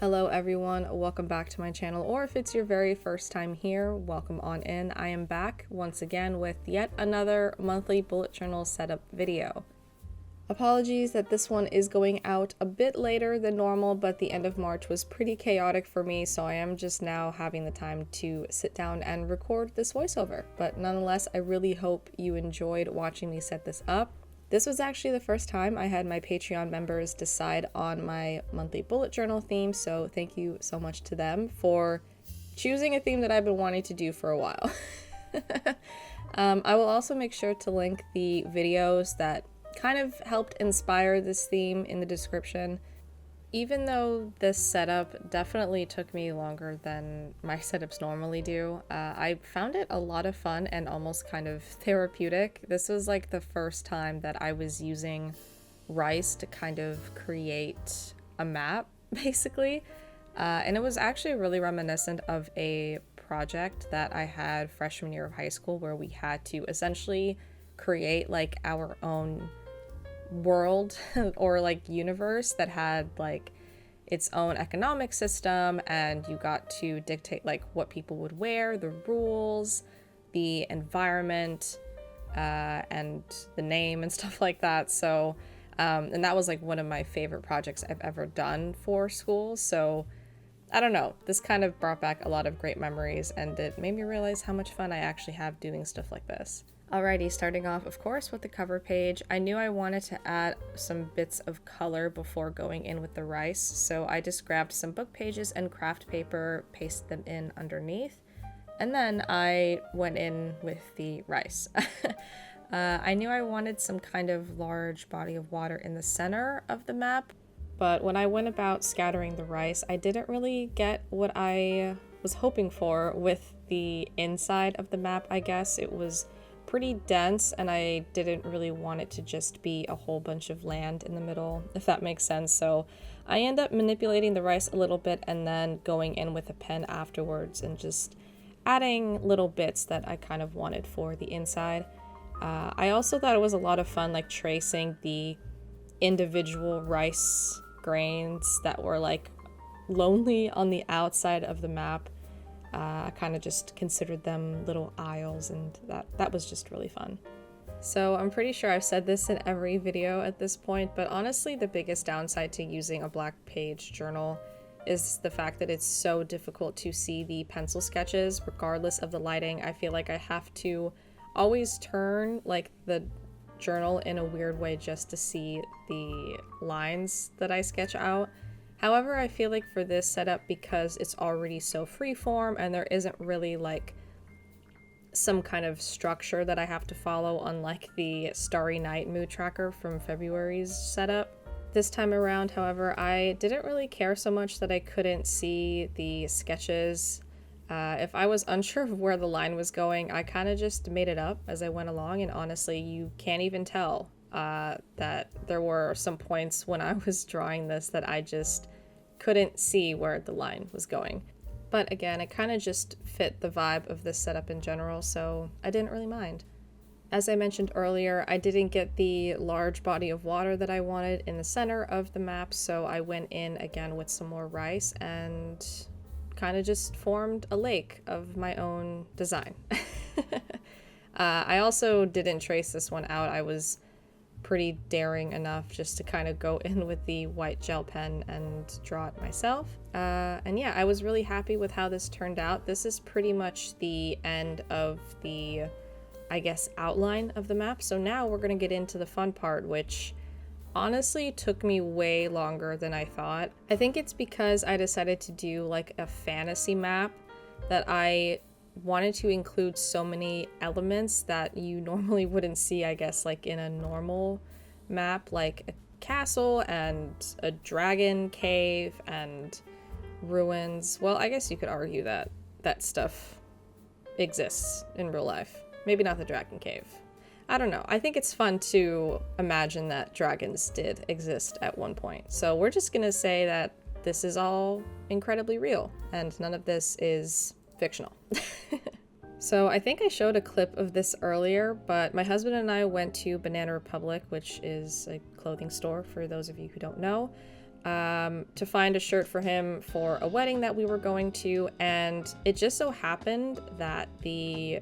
Hello everyone, welcome back to my channel, or if it's your very first time here, welcome on in. I am back once again with yet another monthly bullet journal setup video. Apologies that this one is going out a bit later than normal, but the end of March was pretty chaotic for me, so I am just now having the time to sit down and record this voiceover. But nonetheless, I really hope you enjoyed watching me set this up. This was actually the first time I had my Patreon members decide on my monthly bullet journal theme, so thank you so much to them for choosing a theme that I've been wanting to do for a while. I will also make sure to link the videos that kind of helped inspire this theme in the description. Even though this setup definitely took me longer than my setups normally do, I found it a lot of fun and almost kind of therapeutic. This was like the first time that I was using rice to kind of create a map, basically. And it was actually really reminiscent of a project that I had freshman year of high school where we had to essentially create like our own world or like universe that had like its own economic system, and you got to dictate like what people would wear, the rules, the environment, and the name and stuff like that. So and that was like one of my favorite projects I've ever done for school. So I don't know, this kind of brought back a lot of great memories, and it made me realize how much fun I actually have doing stuff like this. Alrighty, starting off, of course, with the cover page. I knew I wanted to add some bits of color before going in with the rice, so I just grabbed some book pages and craft paper, pasted them in underneath, and then I went in with the rice. I knew I wanted some kind of large body of water in the center of the map, but when I went about scattering the rice, I didn't really get what I was hoping for with the inside of the map, I guess. It was pretty dense, and I didn't really want it to just be a whole bunch of land in the middle, if that makes sense. So I end up manipulating the rice a little bit and then going in with a pen afterwards and just adding little bits that I kind of wanted for the inside. I also thought it was a lot of fun like tracing the individual rice grains that were like lonely on the outside of the map. I kind of just considered them little aisles, and that was just really fun. So I'm pretty sure I've said this in every video at this point, but honestly the biggest downside to using a black page journal is the fact that it's so difficult to see the pencil sketches regardless of the lighting. I feel like I have to always turn like the journal in a weird way just to see the lines that I sketch out. However, I feel like for this setup, because it's already so freeform and there isn't really like some kind of structure that I have to follow, unlike the Starry Night mood tracker from February's setup. This time around, however, I didn't really care so much that I couldn't see the sketches. If I was unsure of where the line was going, I kind of just made it up as I went along, and honestly, you can't even tell that there were some points when I was drawing this that I just couldn't see where the line was going. But again, it kind of just fit the vibe of this setup in general, so I didn't really mind. As I mentioned earlier, I didn't get the large body of water that I wanted in the center of the map, so I went in again with some more rice and kind of just formed a lake of my own design. I also didn't trace this one out. I was pretty daring enough just to kind of go in with the white gel pen and draw it myself. And yeah, I was really happy with how this turned out. This is pretty much the end of the, I guess, outline of the map. So now we're gonna get into the fun part, which honestly took me way longer than I thought. I think it's because I decided to do like a fantasy map that I wanted to include so many elements that you normally wouldn't see, I guess, like in a normal map, like a castle and a dragon cave and ruins. Well, I guess you could argue that that stuff exists in real life. Maybe not the dragon cave. I don't know. I think it's fun to imagine that dragons did exist at one point. So we're just gonna say that this is all incredibly real and none of this is fictional. So I think I showed a clip of this earlier, but my husband and I went to Banana Republic, which is a clothing store for those of you who don't know, to find a shirt for him for a wedding that we were going to, and it just so happened that the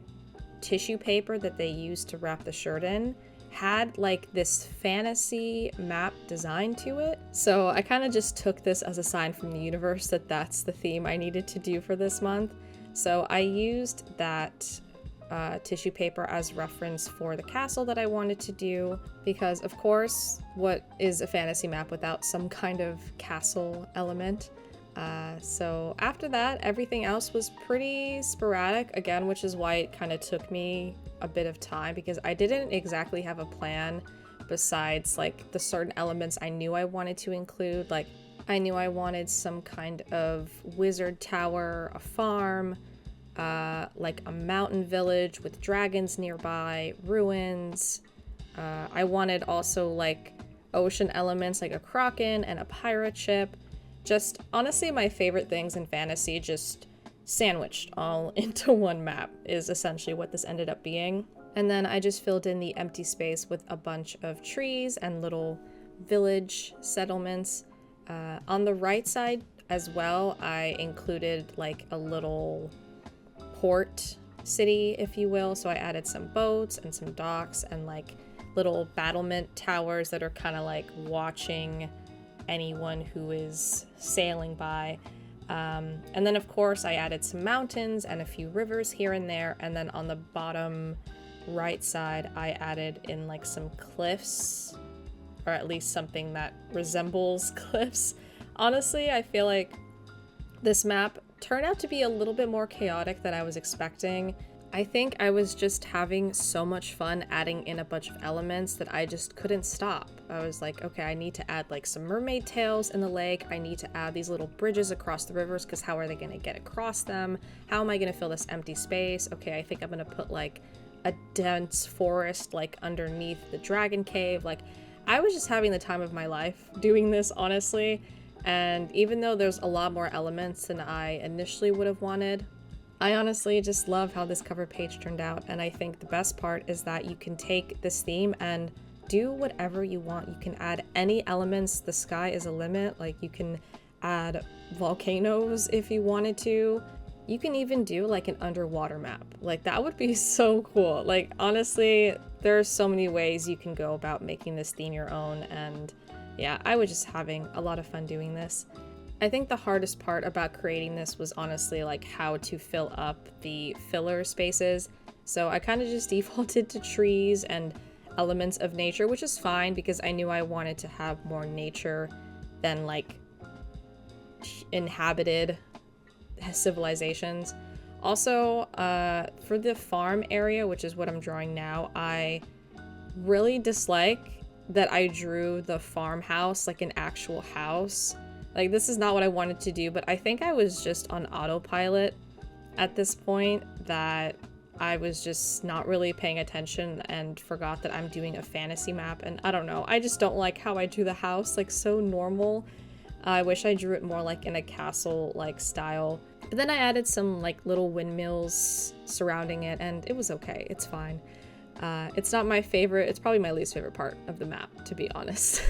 tissue paper that they used to wrap the shirt in had like this fantasy map design to it. So I kind of just took this as a sign from the universe that that's the theme I needed to do for this month. So I used that tissue paper as reference for the castle that I wanted to do, because of course, what is a fantasy map without some kind of castle element? So after that, everything else was pretty sporadic again, which is why it kind of took me a bit of time, because I didn't exactly have a plan besides like the certain elements I knew I wanted to include. Like I knew I wanted some kind of wizard tower, a farm, like a mountain village with dragons nearby, ruins. I wanted also like ocean elements like a kraken and a pirate ship. Just honestly my favorite things in fantasy just sandwiched all into one map is essentially what this ended up being. And then I just filled in the empty space with a bunch of trees and little village settlements. On the right side as well, I included like a little port city, if you will. So I added some boats and some docks and like little battlement towers that are kind of like watching anyone who is sailing by. And then of course I added some mountains and a few rivers here and there. And then on the bottom right side, I added in like some cliffs, or at least something that resembles cliffs. Honestly, I feel like this map turned out to be a little bit more chaotic than I was expecting. I think I was just having so much fun adding in a bunch of elements that I just couldn't stop. I was like, okay, I need to add like some mermaid tails in the lake. I need to add these little bridges across the rivers, because how are they going to get across them? How am I going to fill this empty space? Okay, I think I'm going to put like a dense forest like underneath the dragon cave. Like I was just having the time of my life doing this, honestly. And even though there's a lot more elements than I initially would have wanted, I honestly just love how this cover page turned out. And I think the best part is that you can take this theme and do whatever you want. You can add any elements. The sky is a limit. Like you can add volcanoes if you wanted to. You can even do like an underwater map. Like that would be so cool. Like honestly, there are so many ways you can go about making this theme your own. And yeah, I was just having a lot of fun doing this. I think the hardest part about creating this was honestly like how to fill up the filler spaces. So I kind of just defaulted to trees and elements of nature, which is fine because I knew I wanted to have more nature than like inhabited civilizations. Also, for the farm area, which is what I'm drawing now, I really dislike that I drew the farmhouse like an actual house. Like this is not what I wanted to do, but I think I was just on autopilot at this point, that I was just not really paying attention and forgot that I'm doing a fantasy map. And I don't know, I just don't like how I drew the house, like so normal. I wish I drew it more like in a castle like style. But then I added some like little windmills surrounding it, and it was okay, it's fine. It's not my favorite, it's probably my least favorite part of the map, to be honest.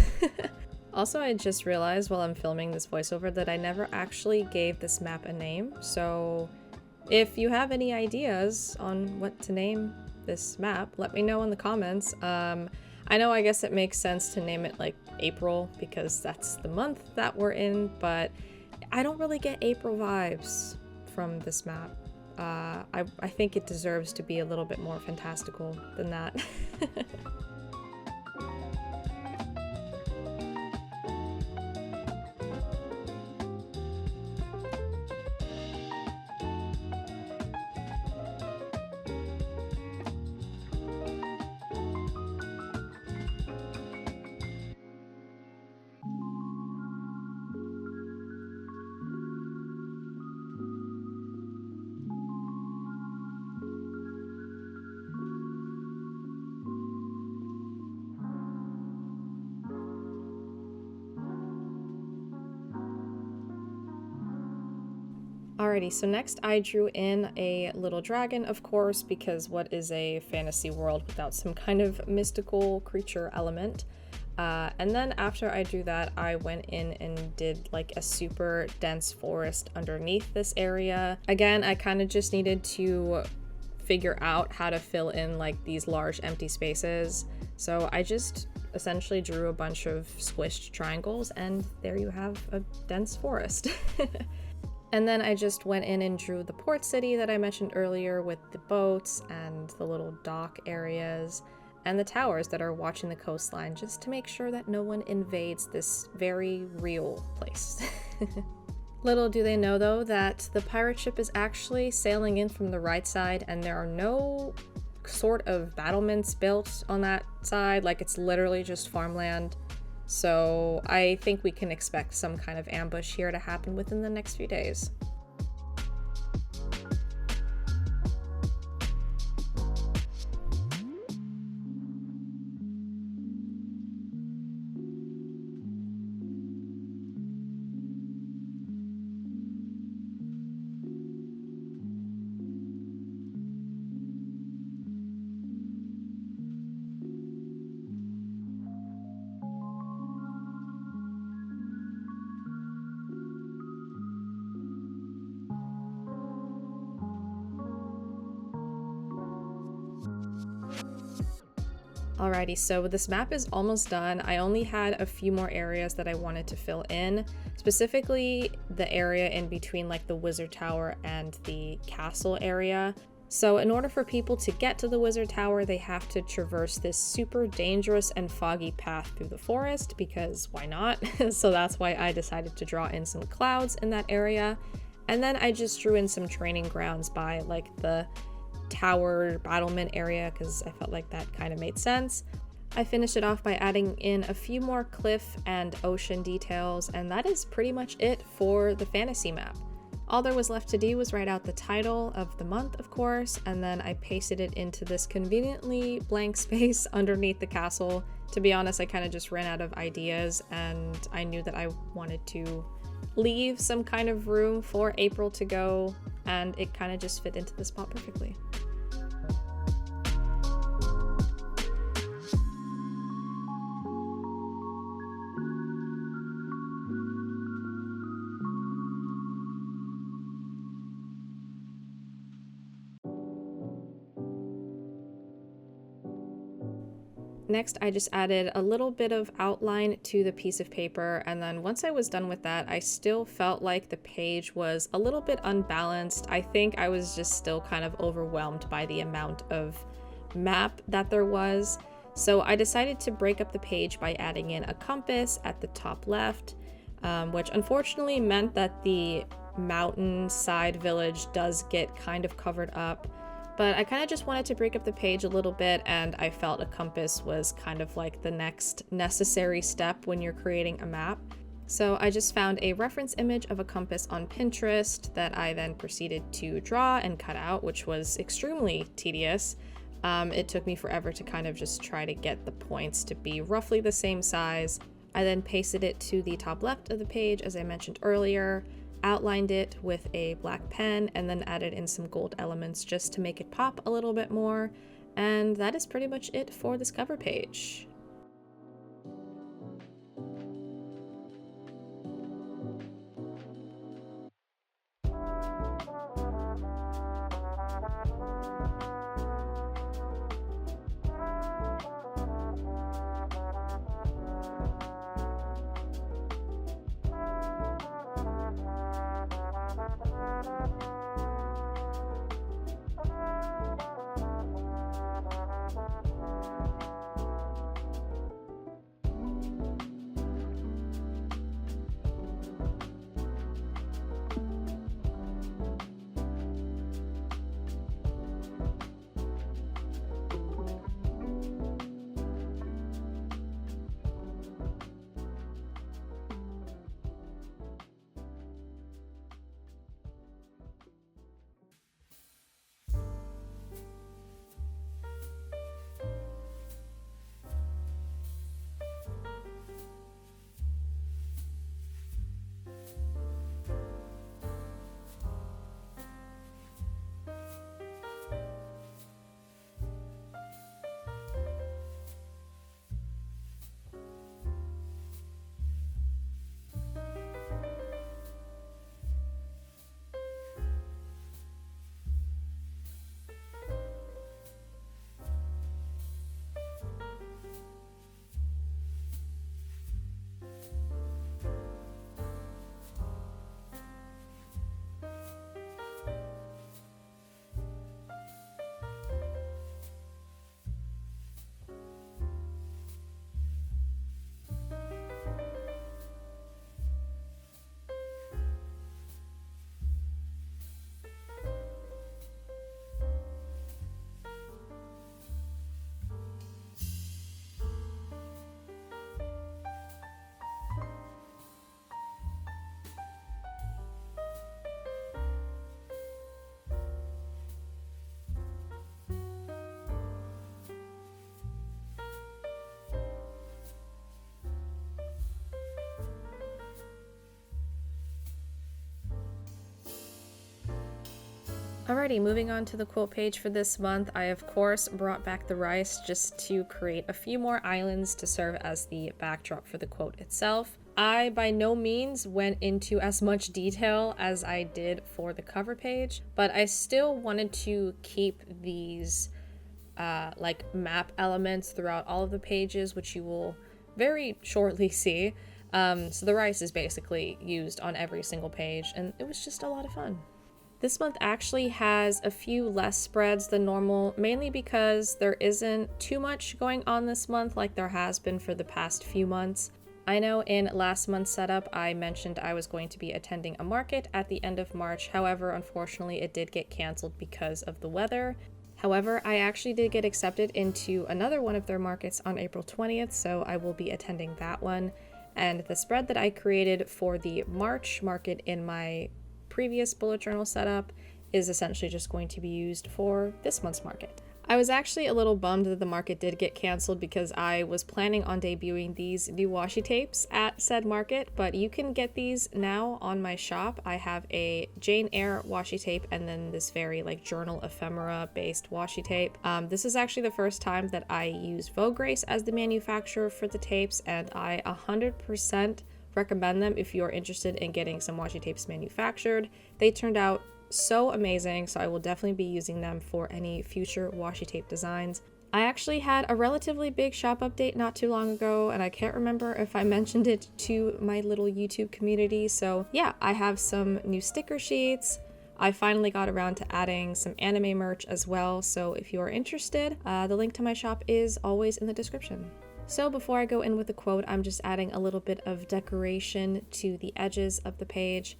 Also, I just realized while I'm filming this voiceover that I never actually gave this map a name, so if you have any ideas on what to name this map, let me know in the comments. I know I guess it makes sense to name it like April because that's the month that we're in, but I don't really get April vibes from this map. I think it deserves to be a little bit more fantastical than that. Alrighty, so next I drew in a little dragon, of course, because what is a fantasy world without some kind of mystical creature element? And then after I drew that, I went in and did like a super dense forest underneath this area. Again, I kind of just needed to figure out how to fill in like these large empty spaces. So I just essentially drew a bunch of squished triangles, and there you have a dense forest. And then I just went in and drew the port city that I mentioned earlier with the boats and the little dock areas and the towers that are watching the coastline, just to make sure that no one invades this very real place. Little do they know though that the pirate ship is actually sailing in from the right side, and there are no sort of battlements built on that side. Like, it's literally just farmland. So I think we can expect some kind of ambush here to happen within the next few days. Alrighty, so this map is almost done. I only had a few more areas that I wanted to fill in, specifically the area in between like the wizard tower and the castle area. So in order for people to get to the wizard tower, they have to traverse this super dangerous and foggy path through the forest, because why not? So that's why I decided to draw in some clouds in that area. And then I just drew in some training grounds by like the tower battlement area, because I felt like that kind of made sense. I finished it off by adding in a few more cliff and ocean details, and that is pretty much it for the fantasy map. All there was left to do was write out the title of the month, of course, and then I pasted it into this conveniently blank space underneath the castle. To be honest, I kind of just ran out of ideas, and I knew that I wanted to leave some kind of room for April to go, and it kind of just fit into the spot perfectly. Next, I just added a little bit of outline to the piece of paper, and then once I was done with that, I still felt like the page was a little bit unbalanced. I think I was just still kind of overwhelmed by the amount of map that there was. So I decided to break up the page by adding in a compass at the top left, which unfortunately meant that the mountainside village does get kind of covered up. But I kind of just wanted to break up the page a little bit, and I felt a compass was kind of like the next necessary step when you're creating a map. So I just found a reference image of a compass on Pinterest that I then proceeded to draw and cut out, which was extremely tedious. It took me forever to kind of just try to get the points to be roughly the same size. I then pasted it to the top left of the page, as I mentioned earlier, outlined it with a black pen, and then added in some gold elements just to make it pop a little bit more. And that is pretty much it for this cover page. Alrighty, moving on to the quote page for this month, I of course brought back the rice just to create a few more islands to serve as the backdrop for the quote itself. I by no means went into as much detail as I did for the cover page, but I still wanted to keep these like map elements throughout all of the pages, which you will very shortly see. So the rice is basically used on every single page, and it was just a lot of fun. This month actually has a few less spreads than normal, mainly because there isn't too much going on this month like there has been for the past few months. I know in last month's setup I mentioned I was going to be attending a market at the end of March, however unfortunately it did get cancelled because of the weather. However, I actually did get accepted into another one of their markets on April 20th, so I will be attending that one. And the spread that I created for the March market in my previous bullet journal setup is essentially just going to be used for this month's market. I was actually a little bummed that the market did get canceled because I was planning on debuting these new washi tapes at said market, but you can get these now on my shop. I have a Jane Eyre washi tape and then this very like journal ephemera based washi tape. This is actually the first time that I used 𝒂𝒅𝒆 as the manufacturer for the tapes, and I 100% recommend them if you're interested in getting some washi tapes manufactured. They turned out so amazing, so I will definitely be using them for any future washi tape designs. I actually had a relatively big shop update not too long ago, and I can't remember if I mentioned it to my little YouTube community, so yeah, I have some new sticker sheets. I finally got around to adding some anime merch as well, so if you're interested, the link to my shop is always in the description. So before I go in with the quote, I'm just adding a little bit of decoration to the edges of the page.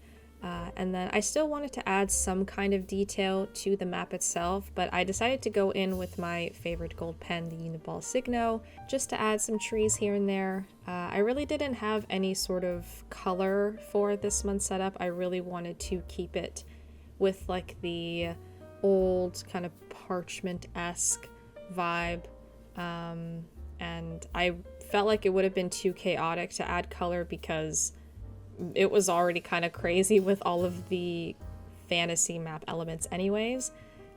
And then I still wanted to add some kind of detail to the map itself, but I decided to go in with my favorite gold pen, the Uniball Signo, just to add some trees here and there. I really didn't have any sort of color for this month's setup. I really wanted to keep it with like the old kind of parchment-esque vibe. And I felt like it would have been too chaotic to add color because it was already kind of crazy with all of the fantasy map elements anyways,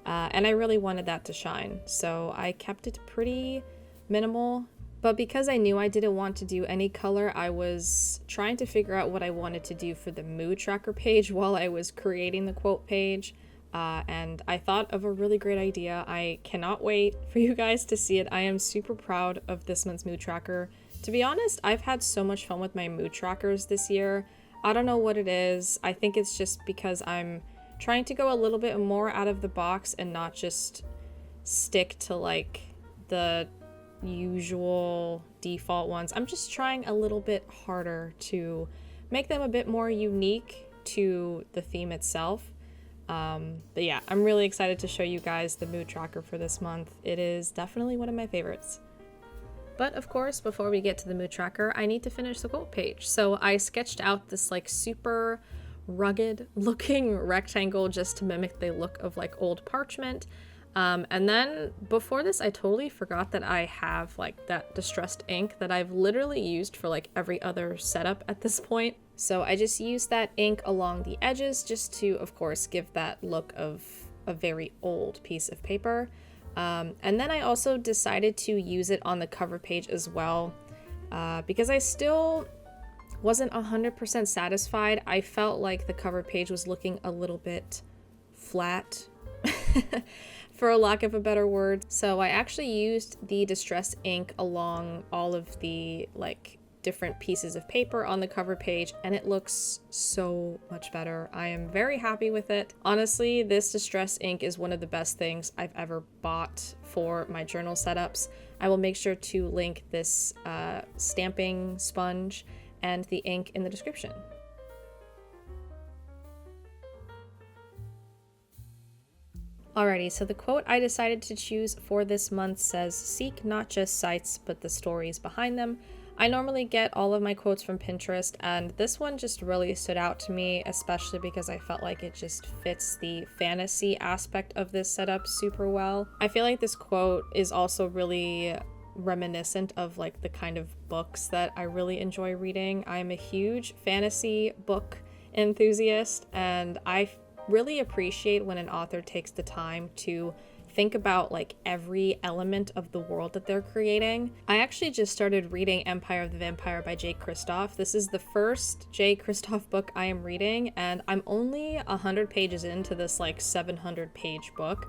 and I really wanted that to shine, so I kept it pretty minimal. But because I knew I didn't want to do any color, I was trying to figure out what I wanted to do for the mood tracker page while I was creating the quote page, and I thought of a really great idea. I cannot wait for you guys to see it. I am super proud of this month's mood tracker. To be honest, I've had so much fun with my mood trackers this year. I don't know what it is. I think it's just because I'm trying to go a little bit more out of the box and not just stick to like the usual default ones. I'm just trying a little bit harder to make them a bit more unique to the theme itself. But yeah, I'm really excited to show you guys the mood tracker for this month. It is definitely one of my favorites. But of course, before we get to the mood tracker, I need to finish the quote page. So I sketched out this like super rugged looking rectangle just to mimic the look of like old parchment. And then before this, I totally forgot that I have like that distressed ink that I've literally used for like every other setup at this point. So I just used that ink along the edges just to, of course, give that look of a very old piece of paper. And then I also decided to use it on the cover page as well, because I still wasn't 100% satisfied. I felt like the cover page was looking a little bit flat, for a lack of a better word. So I actually used the distress ink along all of the like different pieces of paper on the cover page, and it looks so much better. I am very happy with it. Honestly, this distress ink is one of the best things I've ever bought for my journal setups. I will make sure to link this stamping sponge and the ink in the description. Alrighty, so the quote I decided to choose for this month says, "Seek not just sights, but the stories behind them." I normally get all of my quotes from Pinterest, and this one just really stood out to me, especially because I felt like it just fits the fantasy aspect of this setup super well. I feel like this quote is also really reminiscent of like the kind of books that I really enjoy reading. I'm a huge fantasy book enthusiast, and I really appreciate when an author takes the time to think about like every element of the world that they're creating. I actually just started reading Empire of the Vampire by Jay Kristoff. This is the first Jay Kristoff book I am reading, and I'm only 100 pages into this like 700-page book,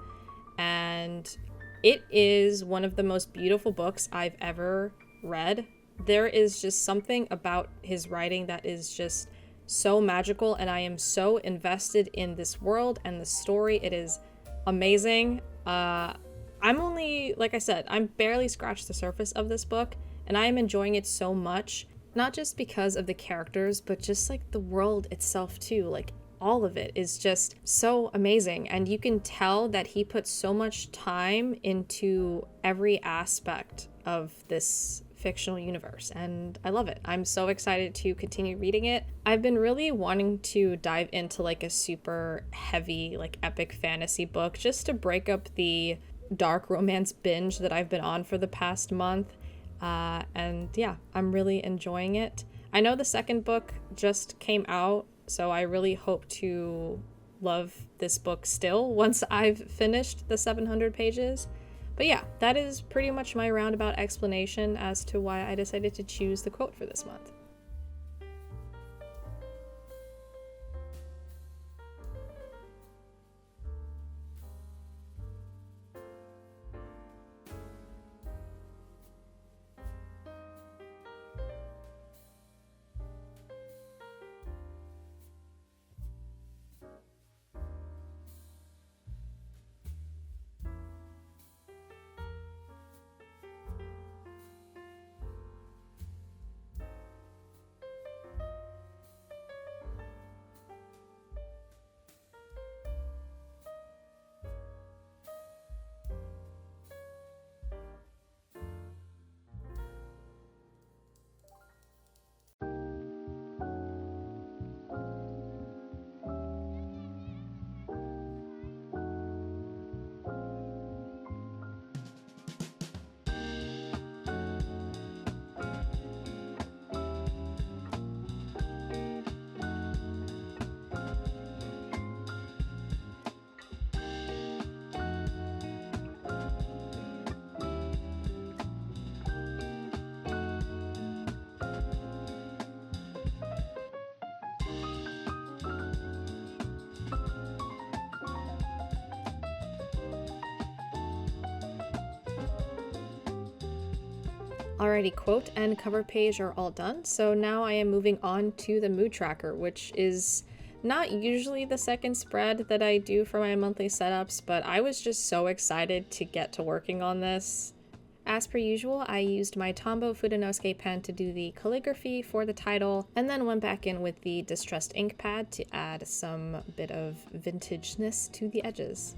and it is one of the most beautiful books I've ever read. There is just something about his writing that is just so magical, and I am so invested in this world and the story. It is amazing. I'm only, like I said, I'm barely scratched the surface of this book, and I am enjoying it so much, not just because of the characters, but just like the world itself too. Like all of it is just so amazing, and you can tell that he put so much time into every aspect of this fictional universe, and I love it. I'm so excited to continue reading it. I've been really wanting to dive into like a super heavy, like epic fantasy book just to break up the dark romance binge that I've been on for the past month. And yeah, I'm really enjoying it. I know the second book just came out, so I really hope to love this book still once I've finished the 700 pages. But yeah, that is pretty much my roundabout explanation as to why I decided to choose the quote for this month. Alrighty, quote and cover page are all done, so now I am moving on to the mood tracker, which is not usually the second spread that I do for my monthly setups, but I was just so excited to get to working on this. As per usual, I used my Tombow Fudenosuke pen to do the calligraphy for the title, and then went back in with the distressed ink pad to add some bit of vintageness to the edges.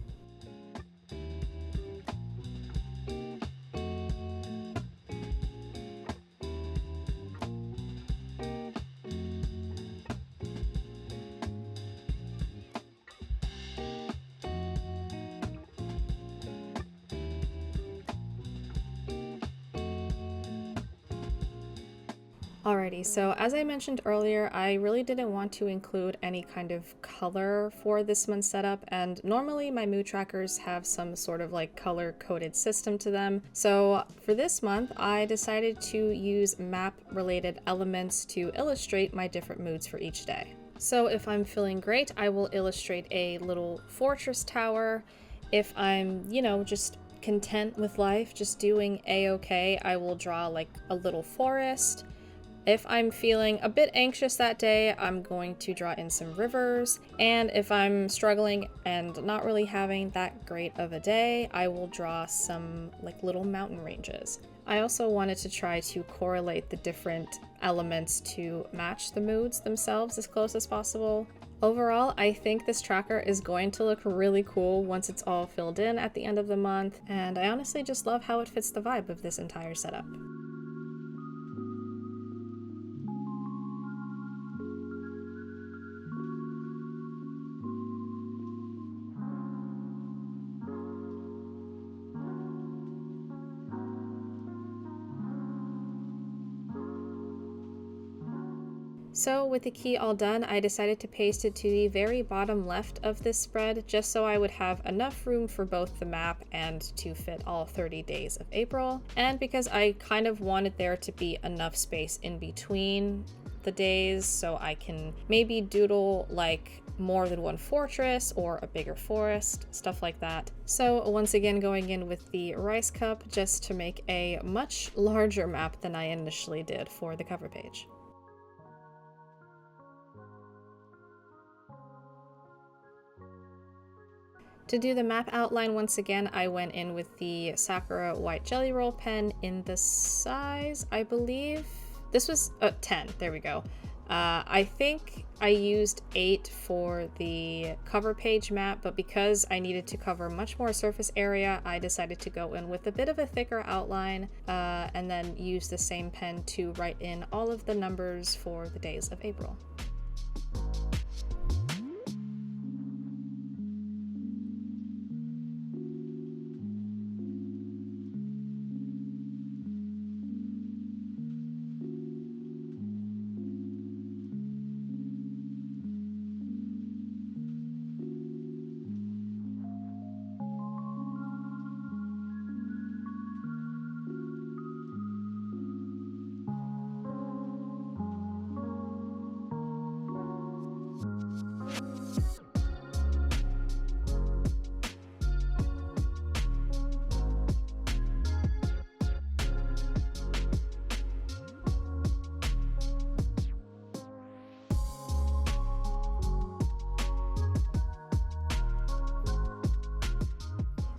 Alrighty, so as I mentioned earlier, I really didn't want to include any kind of color for this month's setup, and normally my mood trackers have some sort of like color-coded system to them. So for this month, I decided to use map-related elements to illustrate my different moods for each day. So if I'm feeling great, I will illustrate a little fortress tower. If I'm, just content with life, just doing a-okay, I will draw like a little forest. If I'm feeling a bit anxious that day, I'm going to draw in some rivers, and if I'm struggling and not really having that great of a day, I will draw some like little mountain ranges. I also wanted to try to correlate the different elements to match the moods themselves as close as possible. Overall, I think this tracker is going to look really cool once it's all filled in at the end of the month, and I honestly just love how it fits the vibe of this entire setup. So with the key all done, I decided to paste it to the very bottom left of this spread, just so I would have enough room for both the map and to fit all 30 days of April. And because I kind of wanted there to be enough space in between the days so I can maybe doodle like more than one fortress or a bigger forest, stuff like that. So once again going in with the rice cup just to make a much larger map than I initially did for the cover page. To do the map outline once again, I went in with the Sakura white jelly roll pen in the size, I believe, this was 10, there we go. I think I used 8 for the cover page map, but because I needed to cover much more surface area, I decided to go in with a bit of a thicker outline and then use the same pen to write in all of the numbers for the days of April.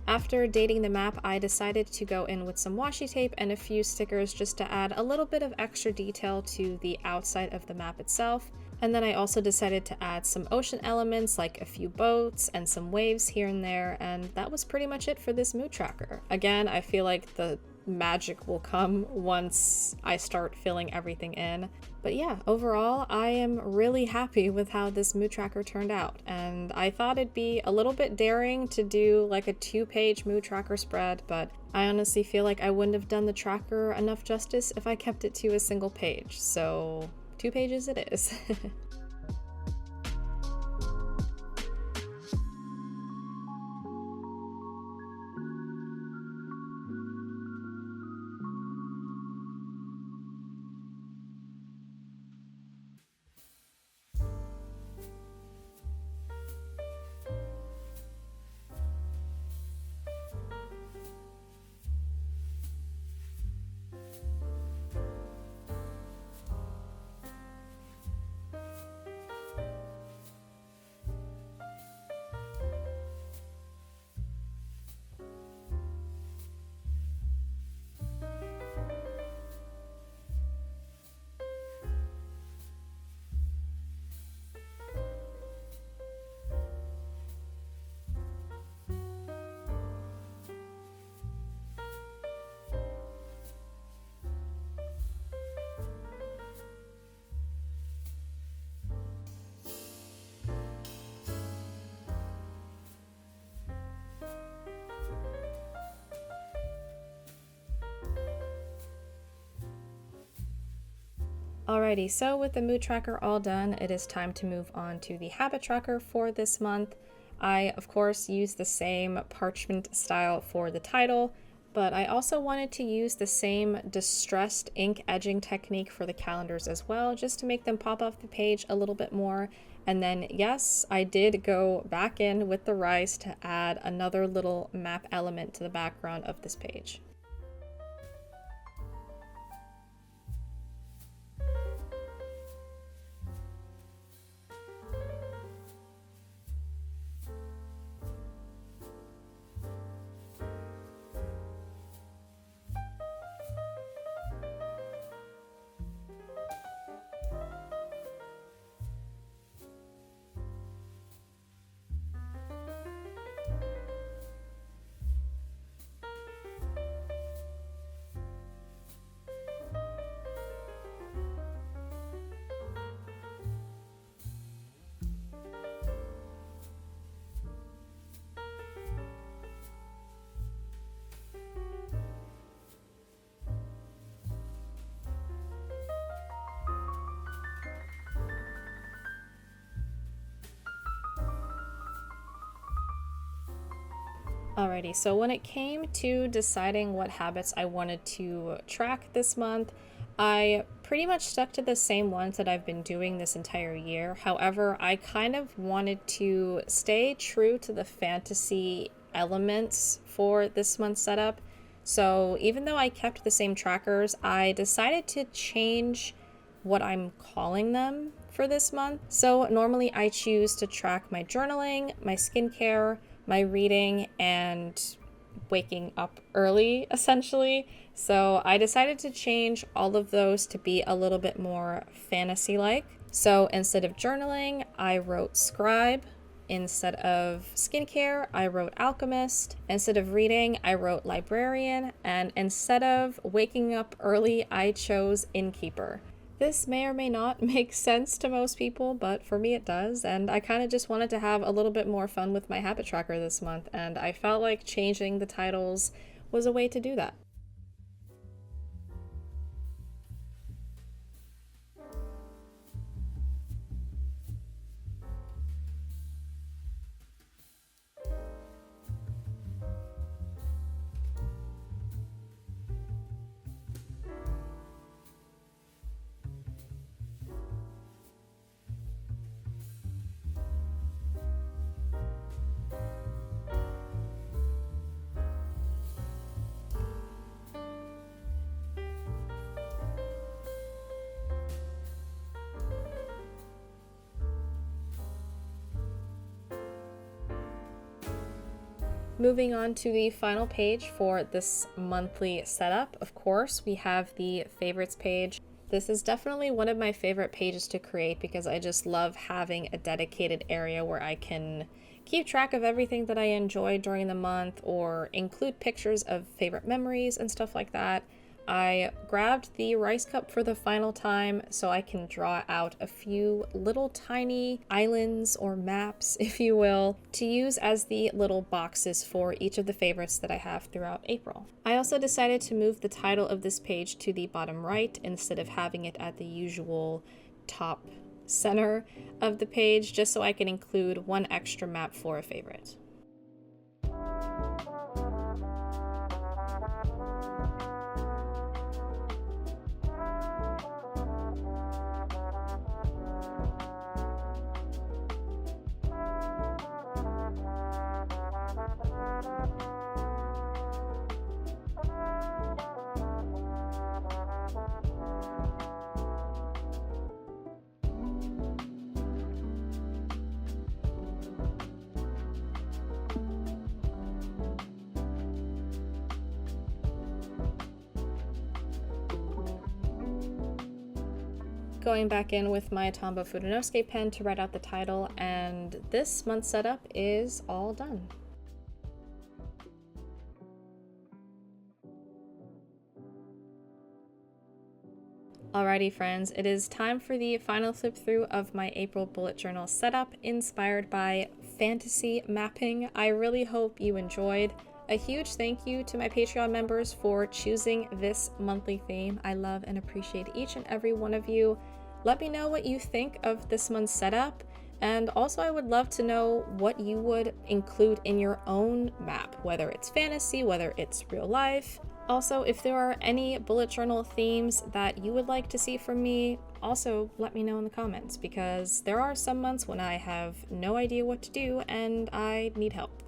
After dating the map, I decided to go in with some washi tape and a few stickers just to add a little bit of extra detail to the outside of the map itself. And then I also decided to add some ocean elements like a few boats and some waves here and there, and that was pretty much it for this mood tracker. Again, I feel like the magic will come once I start filling everything in. But yeah, overall, I am really happy with how this mood tracker turned out, and I thought it'd be a little bit daring to do like a 2-page mood tracker spread, but I honestly feel like I wouldn't have done the tracker enough justice if I kept it to a single page, so 2 pages it is. Alrighty, so with the mood tracker all done, it is time to move on to the habit tracker for this month. I, of course, used the same parchment style for the title, but I also wanted to use the same distressed ink edging technique for the calendars as well, just to make them pop off the page a little bit more. And then, yes, I did go back in with the rice to add another little map element to the background of this page. Alrighty, so when it came to deciding what habits I wanted to track this month, I pretty much stuck to the same ones that I've been doing this entire year. However, I kind of wanted to stay true to the fantasy elements for this month's setup. So even though I kept the same trackers, I decided to change what I'm calling them for this month. So normally I choose to track my journaling, my skincare, my reading, and waking up early, essentially. So I decided to change all of those to be a little bit more fantasy-like. So instead of journaling, I wrote scribe. Instead of skincare, I wrote alchemist. Instead of reading, I wrote librarian. And instead of waking up early, I chose innkeeper. This may or may not make sense to most people, but for me it does, and I kind of just wanted to have a little bit more fun with my habit tracker this month, and I felt like changing the titles was a way to do that. Moving on to the final page for this monthly setup, of course, we have the favorites page. This is definitely one of my favorite pages to create because I just love having a dedicated area where I can keep track of everything that I enjoyed during the month or include pictures of favorite memories and stuff like that. I grabbed the rice cup for the final time so I can draw out a few little tiny islands or maps, if you will, to use as the little boxes for each of the favorites that I have throughout April. I also decided to move the title of this page to the bottom right instead of having it at the usual top center of the page, just so I can include one extra map for a favorite. Going back in with my Tombow Fudenosuke pen to write out the title, and this month's setup is all done. Alrighty friends, it is time for the final flip through of my April bullet journal setup inspired by fantasy mapping. I really hope you enjoyed. A huge thank you to my Patreon members for choosing this monthly theme. I love and appreciate each and every one of you. Let me know what you think of this month's setup, and also I would love to know what you would include in your own map, whether it's fantasy, whether it's real life. Also, if there are any bullet journal themes that you would like to see from me, also let me know in the comments, because there are some months when I have no idea what to do and I need help.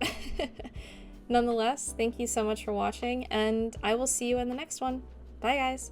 Nonetheless, thank you so much for watching, and I will see you in the next one. Bye guys!